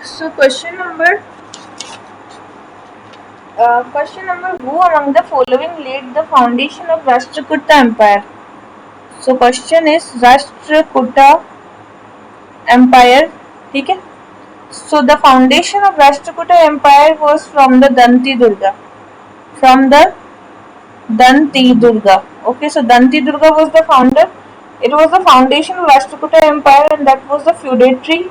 So question number, who among the following laid the foundation of Rashtrakuta Empire? So question is Rashtrakuta Empire, ठीक है? So the foundation of Rashtrakuta Empire was from the Danti Durga. From the Danti Durga. Okay, so Danti Durga was the founder. It was the foundation of Rashtrakuta Empire, and that was the feudatory.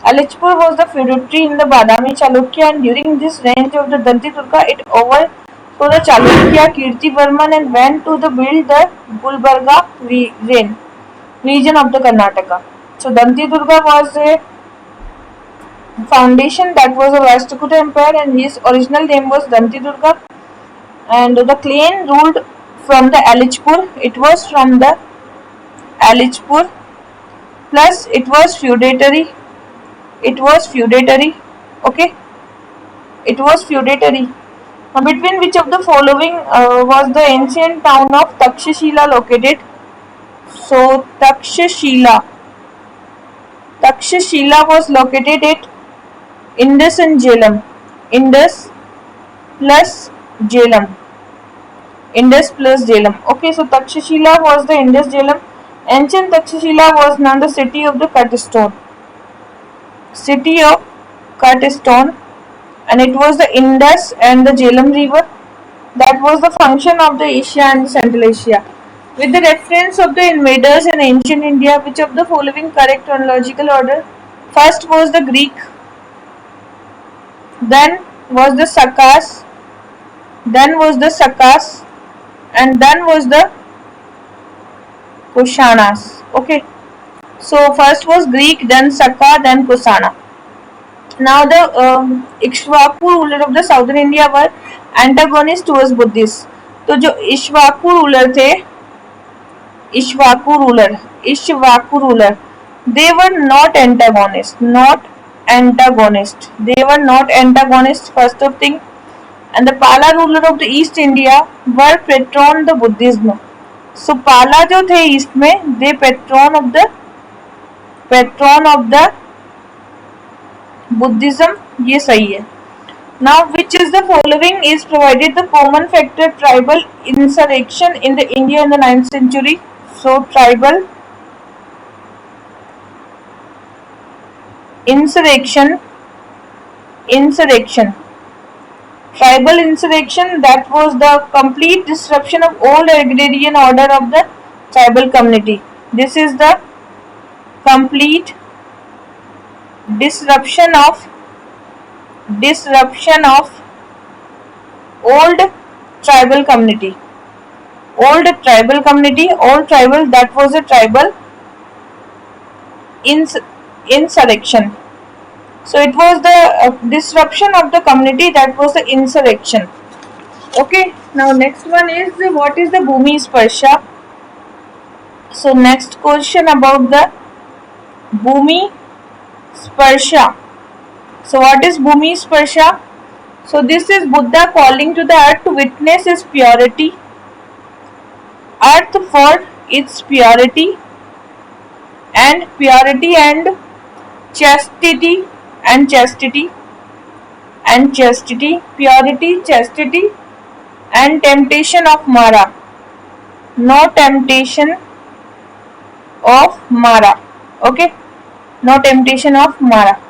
Alichpur was the feudatory in the Badami Chalukya, and during this reign of the Danti Durga, it overthrew the Chalukya Kirtivarman and went to the build the Gulbarga region of the Karnataka. So Danti Durga was a foundation that was a Rashtrakuta Empire, and his original name was Danti Durga. And the clan ruled from the Alichpur. It was from the Alichpur, plus it was feudatory. It was feudatory. Okay, it was feudatory. Now, between which of the following was the ancient town of Takshashila located? So Takshashila was located at Indus and Jhelum. Indus plus Jhelum. Indus plus Jhelum. Okay, so Takshashila was the Indus Jhelum. Ancient Takshashila was now the city of the cut stone. City of cut stone, and it was the Indus and the Jhelum river. That was the function of the Asia and Central Asia. With the reference of the invaders in ancient India, which of the following correct chronological order? First was the Greek, then was the Sakas, and then was the Kushanas. Okay, so first was Greek, then Saka, then Kusana. Now the Ikshvaku ruler of the southern India were antagonist towards Buddhists. तो जो इश्वाकू ruler थे, Ishvaku ruler, they were not antagonist, they were not antagonist, first of thing. And the Pala ruler of the East India were patron the Buddhism. So Pala जो थे east में, they patron of the Buddhism. ये सही है. Now, which is the following is provided the common factor tribal insurrection in the India in the 9th century? So tribal insurrection, tribal insurrection, that was the complete disruption of old agrarian order of the tribal community. This is the complete disruption of old tribal community. Old tribal, that was a tribal insurrection. So it was the disruption of the community, that was the insurrection. Okay, now next one is what is the Bhumi Sparsha? So next question about the Bhumi Sparsha. So what is Bhumi Sparsha? So this is Buddha calling to the earth to witness its purity, earth for its purity and chastity, purity, chastity and temptation of Mara. No temptation of Mara. Okay, no temptation of Mara.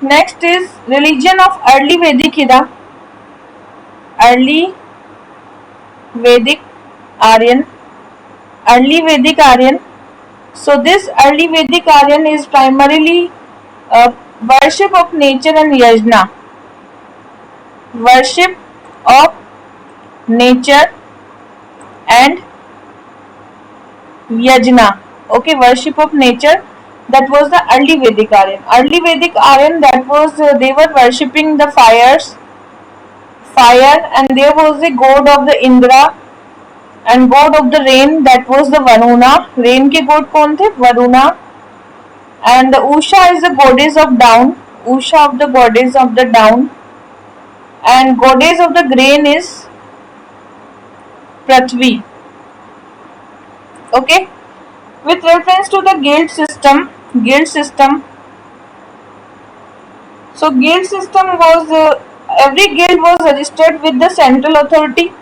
Next is religion of early Vedic era. Early Vedic Aryan. Early Vedic Aryan. So this early Vedic Aryan is primarily worship of nature and yajna. Worship of nature and yajna. Okay, worship of nature. That was the early Vedic Aryan. Early Vedic Aryan, that was they were worshipping the fire, and there was the god of the Indra and god of the rain, that was the Varuna. Rain के god कौन थे? Varuna. And the Usha is the goddess of down. Usha of the goddess of the down. And goddess of the grain is Prithvi. Okay. With reference to the guild system. So guild system was every guild was registered with the central authority.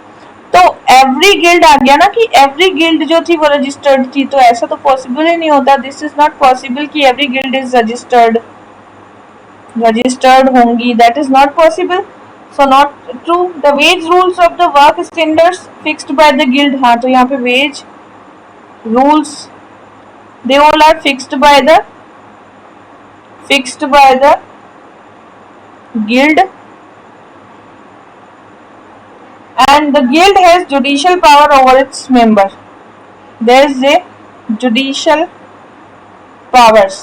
तो every guild आ गया ना कि every guild जो थी वो registered थी, तो ऐसा तो पॉसिबल ही नहीं होता. दिस इज नॉट पॉसिबल कि एवरी गिल्ड इज रजिस्टर्ड होंगी. That is not possible. So not true. The wage rules of the work standards fixed by the guild. हाँ, तो यहाँ पे wage rules they all are fixed by the guild, and the guild has judicial power over its member. There is a judicial powers.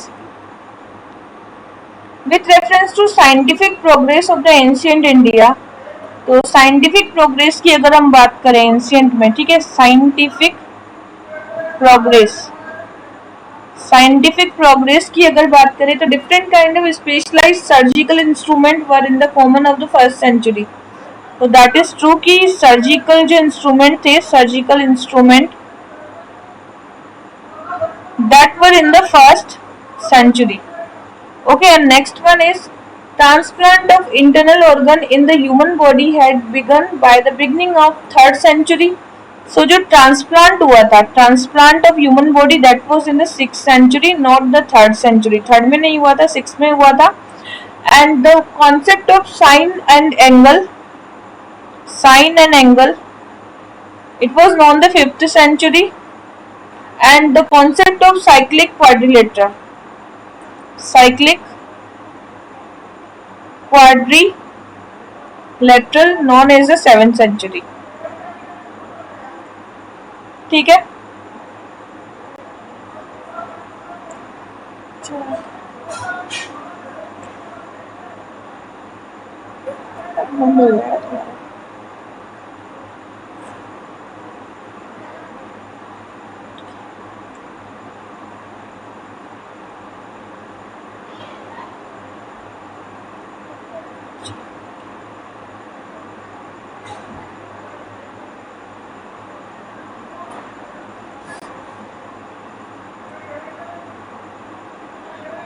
With reference to scientific progress of the ancient India, तो scientific progress की अगर हम बात करें ancient में, ठीक है, scientific progress की अगर बात करें तो different kind of specialised surgical instrument were in the common of the first century. तो दैट इज ट्रू कि सर्जिकल जो इंस्ट्रूमेंट थे, surgical instrument that were in the first century. Okay, and next one is transplant of internal organ in the human body had begun by the beginning of 3rd century. So जो transplant हुआ था, transplant of human body, that was in the 6th century, not the 3rd century. 3rd में नहीं हुआ था, 6th में हुआ था. And the concept of sine and angle, it was known the 5th century. And the concept of cyclic quadrilateral known as the 7th century. ठीक है.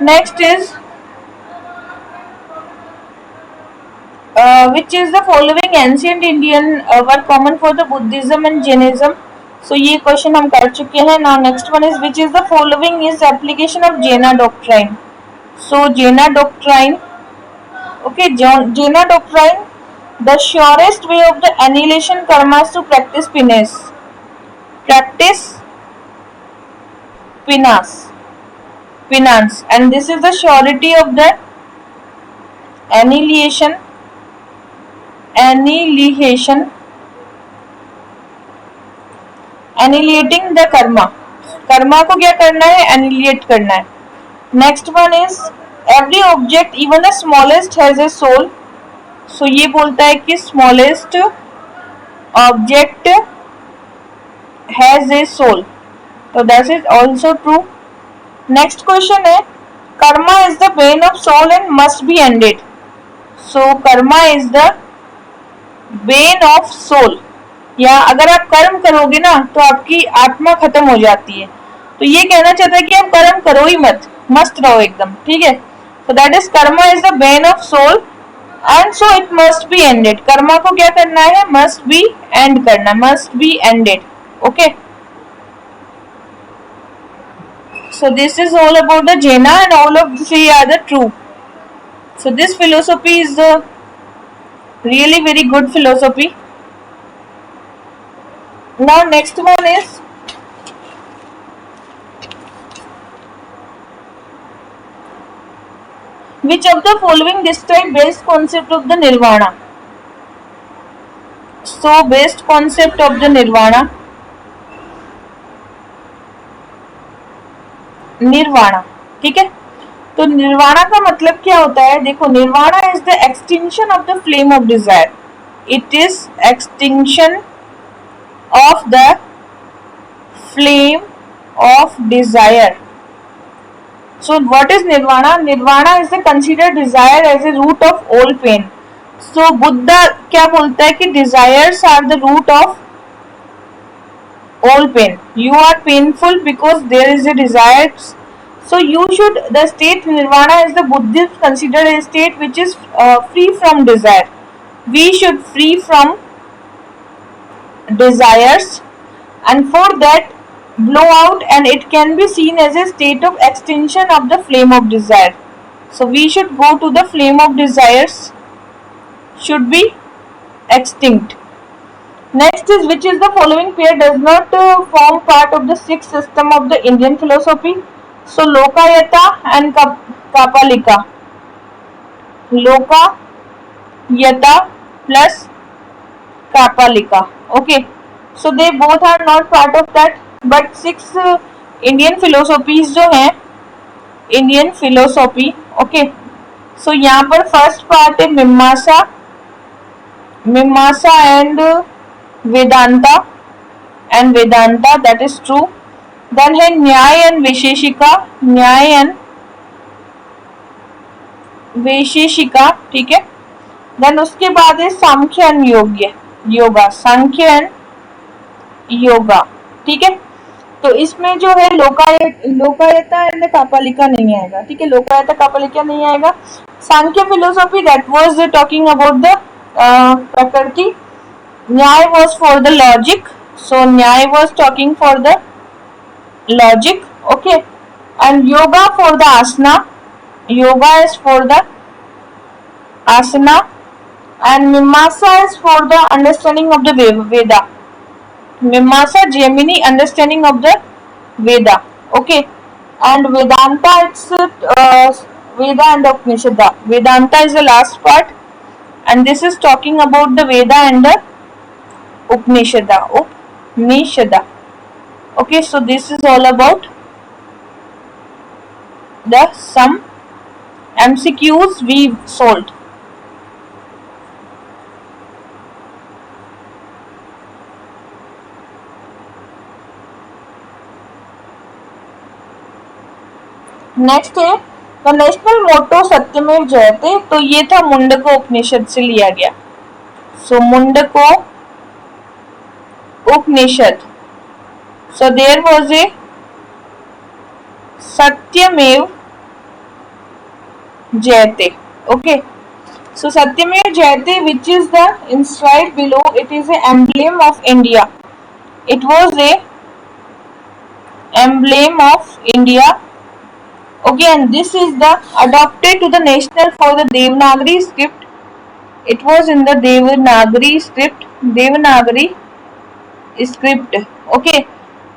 Next is which is the following ancient Indian were common for the Buddhism and Jainism. So ये question हम कर चुके हैं. Now next one is which is the following is application of Jaina doctrine. So Jaina doctrine, okay, Jaina doctrine, the surest way of the annihilation karmas to practice penance, and this is the surety of the annihilation, annihilating the karma को क्या करना है? annihilate करना है. Next one is every object even the smallest has a soul. So ये बोलता है कि smallest object has a soul. So that is also true. Next question है karma is the bane of soul and must be ended. So karma is the bane of soul. या अगर आप कर्म करोगे ना तो आपकी आत्मा खत्म हो जाती है. तो ये कहना चाहता है कि आप कर्म करो ही मत, मस्त रहो एकदम, ठीक है. So that is karma is the bane of soul and so it must be ended. Karma को क्या करना है? Must be end करना, must be ended. Okay. So this is all about the Jaina and all of three are the true. So this philosophy is really very good philosophy. Now next one is, which of the following describe best concept of the nirvana? So best concept of the nirvana, nirvana, ठीक है। तो निर्वाणा का मतलब क्या होता है? देखो, nirvana is the extinction of the flame of desire. It is extinction of the flame of desire. So what is nirvana? Nirvana is the considered desire as a root of all pain. So Buddha क्या बोलता है कि desires are the root of all pain. You are painful because there is a desire. So you should, the state nirvana is the Buddhist considered a state which is free from desire. We should free from desires, and for that blow out, and it can be seen as a state of extinction of the flame of desire. So we should go to the flame of desires should be extinct. Next is, which is the following pair does not form part of the sixth system of the Indian philosophy? So Lokayata and Kapalika. Lokayata plus Kapalika. Okay. So they both are not part of that, but six Indian philosophies जो हैं, Indian philosophy. Okay. So यहाँ पर first part है Mimamsa and Vedanta, that is true. Then है न्याय and Vaisheshika, ठीक है। Then उसके बाद है सांख्य एंड योगा, ठीक है। तो इसमें जो है लोकायता एंड कापालिका नहीं आएगा, ठीक है। लोकायता कापालिका नहीं आएगा। Samkhya philosophy, that was talking about the prakriti. Nyaya was for the logic, so Nyaya was talking for the logic, okay. And yoga for the asana, yoga is for the asana, and mimamsa is for the understanding of the Veda. Mimamsa, Gemini, understanding of the Veda, okay. And Vedanta, it's Veda and the Upanishada. Vedanta is the last part, and this is talking about the Veda and the Upanishada. Okay, so this is all about the some MCQs we solved. Next है the national मोटो सत्यमेव जयते. तो ये था मुंडको उपनिषद से लिया गया. सो मुंडको उपनिषद. So there was a सत्यमेव Jayate. Okay. So Satyamev Jayate, which is the inscribed below, it is an emblem of India. It was a emblem of India. Okay, and this is the adopted to the national for the Devanagari script. It was in the Devanagari script. Okay.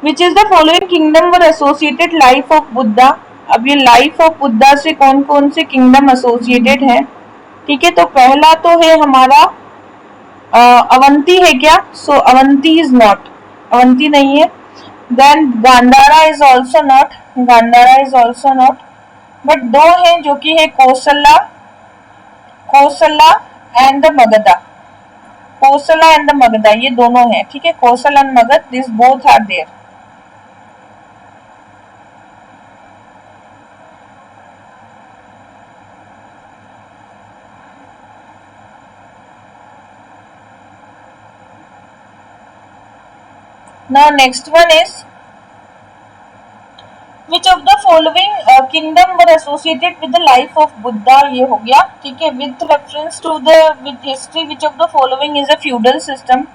Which is the following kingdom were associated life of Buddha. अब ये life of Buddha से कौन कौन से kingdom associated है, ठीक है। तो पहला तो है हमारा अवंती है क्या? So Avanti is not, Avanti नहीं है. Then Gandhara is also not, but दो हैं जो कि है कौशला एंड द मगधा, ये दोनों हैं, ठीक है। Kosala and Magadha, this both are there. Now next one is, which of the following kingdom were associated with the life of Buddha? ये हो गया, ठीक है। With reference to the with history, which of the following is a feudal system?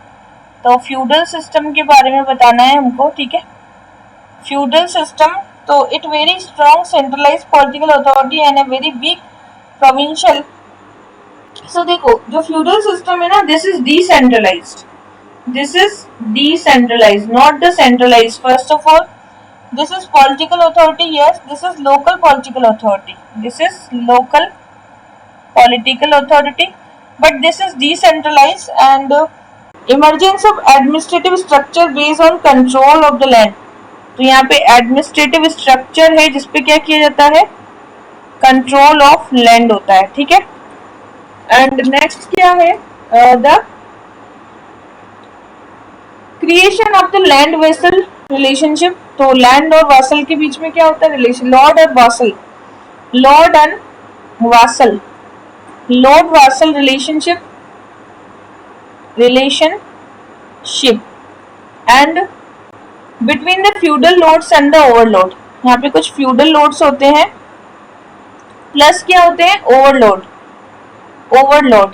तो feudal system के बारे में बताना है हमको, ठीक है। feudal system, तो it very strong centralized political authority and a very weak provincial. So देखो जो फ्यूडल सिस्टम है ना, this is decentralized, this is decentralized, not the centralized. First of all, this is political authority, yes, this is local political authority, this is local political authority, but this is decentralized and emergence of administrative structure based on control of the land. तो यहाँ पे administrative structure है जिसपे क्या किया जाता है, control of land होता है, ठीक है। एंड नेक्स्ट क्या है, the creation of the land vessel relationship. तो लैंड और वासल के बीच में क्या होता है रिलेशन, लॉर्ड और vassal, Lord and vassal, Lord vassal relationship, and between the feudal lords and the Overlord. यहाँ पे कुछ फ्यूडल लॉर्ड्स होते हैं प्लस क्या होते हैं overlord, overlord.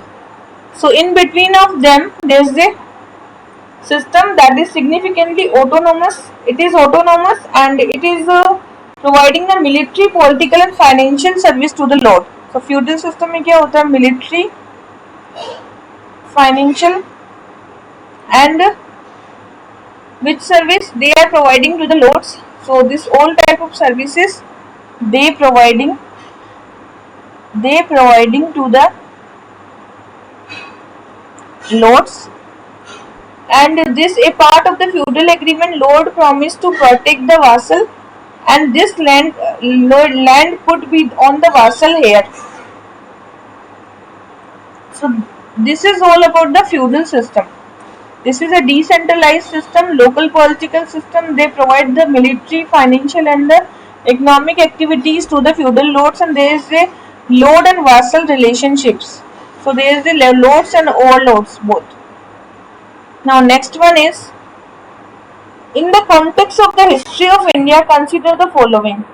So in between of them there is a system that is significantly autonomous. It is autonomous and it is providing the military, political and financial service to the lord. So feudal system में क्या होता है, military, financial and which service they are providing to the lords. So this all type of services they providing to the lords. And this a part of the feudal agreement, lord promised to protect the vassal and this land could be on the vassal here. So this is all about the feudal system. This is a decentralized system, local political system. They provide the military, financial and the economic activities to the feudal lords, and there is a lord and vassal relationships. So there is the lords and overlords both. Now next one is, in the context of the history of India, consider the following.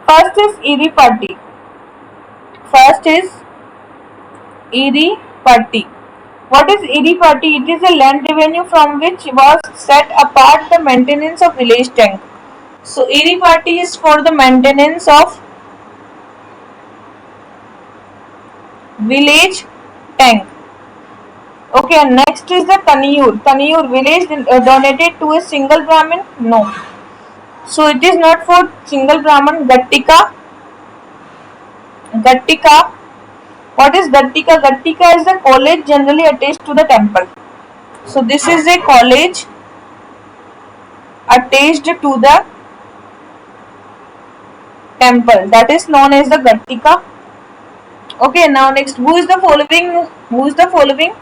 First is Erie Party. First is Erie Party. What is Erie Party? It is a land revenue from which was set apart the maintenance of village tank. So Erie Party is for the maintenance of village tank. Okay, next is the Taniyur. Taniyur village donated to a single Brahmin? No. So it is not for single Brahmin. Gattika. Gattika. What is Gattika? Gattika is the college generally attached to the temple. So this is a college attached to the temple, that is known as the Gattika. Okay, now next, who is the following? Who is the following?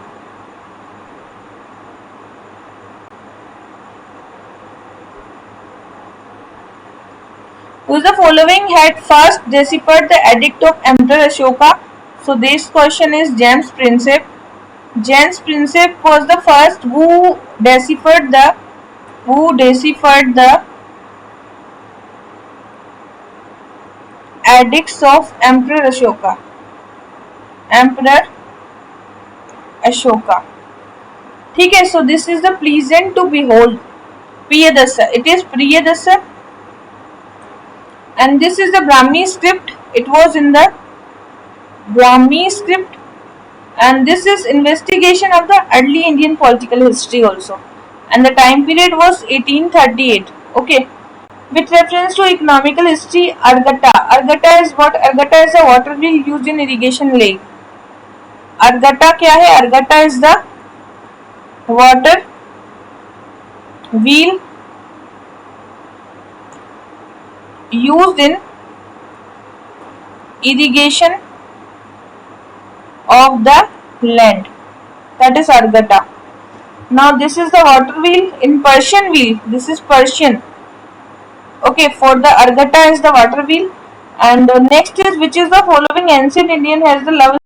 Who is the following had first deciphered the edict of Emperor Ashoka? So this question is James Prinsep. James Prinsep was the first who deciphered the edicts of Emperor Ashoka. Emperor Ashoka. ठीक है, so this is the pleasant to behold. Priyadasa. It is Priyadasa. And this is the Brahmi script. It was in the Brahmi script. And this is investigation of the early Indian political history also. And the time period was 1838. Okay. With reference to economical history, Argata. Argata is what? Argata is a water wheel used in irrigation lake. Argata क्या है? Argata is the water wheel used in irrigation of the land. That is Argata. Now this is the water wheel in Persian wheel. This is Persian. Okay, for the Argata is the water wheel. And next is, which is the following ancient Indian has the love